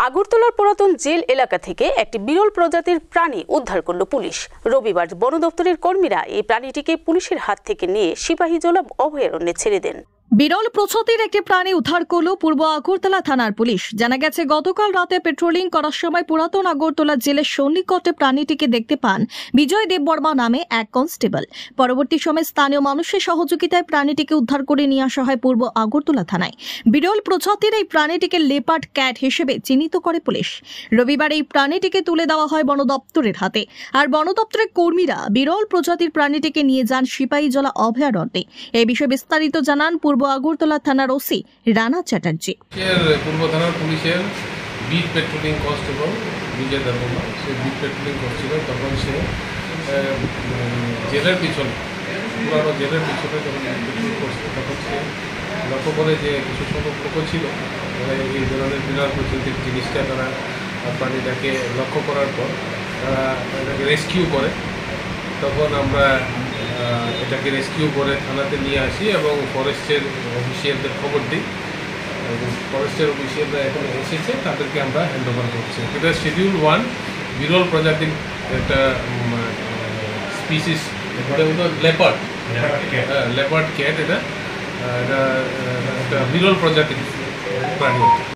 আগরতলার পুরাতন জেল এলাকা থেকে একটি বিরল প্রজাতির প্রাণী উদ্ধার করল পুলিশ। রবিবার বন দপ্তরের কর্মীরা এই প্রাণীটিকে পুলিশের হাত থেকে নিয়ে সিপাহীজলা অভয়ারণ্যে ছেড়ে দেন। বিরল প্রজাতির একটি প্রাণী উদ্ধার করল পূর্ব আগরতলা থানার পুলিশ। জানা গেছে, গতকাল রাতে পেট্রোলিং করার সময় পুরাতন আগরতলা জেলের সন্নিকটে প্রাণীটিকে দেখতে পান বিজয় দেববর্মা নামে এক কনস্টেবল। পরবর্তী সময়ে স্থানীয় মানুষের সহযোগিতায় প্রাণীটিকে উদ্ধার করে নিয়ে আসা হয় পূর্ব আগরতলা থানায়। বিরল প্রজাতির এই প্রাণীটিকে লেপার্ড ক্যাট হিসেবে চিহ্নিত করে পুলিশ। রবিবার এই প্রাণীটিকে তুলে দেওয়া হয় বন দপ্তরের হাতে। আর বন দপ্তরের কর্মীরা বিরল প্রজাতির প্রাণীটিকে নিয়ে যান সিপাহীজলা অভয়ারণ্যে। এই বিষয়ে বিস্তারিত জানান পূর্ব আগরতলা থানার ওসি রানা চ্যাটার্জি। পূর্ব থানার পুলিশের বিট পেট্রোলিং কনস্টেবল বিজয় দেববর্মা, সে বিট পেট্রোলিং করছিল। তখন সে জেলের পিছনে, পুরানো জেলের পিছনে যখন পেট্রোল করছিল, তখন সে লক্ষ্য করে যে কিছু সংখ্যক লোক ছিল এই ধরনের বিরল প্রকৃতির জিনিসটা, তারা প্রাণীটাকে লক্ষ্য করার পর তারা এটাকে রেস্কিউ করে। তখন আমরা এটাকে রেস্কিউ করে থানাতে নিয়ে আসি এবং ফরেস্টের অফিসিয়ালদের খবর দিই। ফরেস্টের অফিসিয়ালরা এখন এসেছে, তাদেরকে আমরা হ্যান্ড ওভার করছি। এটা শিডিউল 1 বিরল প্রজাতির একটা স্পিসিস, লেপার্ড ক্যাট। এটা একটা বিরল প্রজাতির প্রাণী।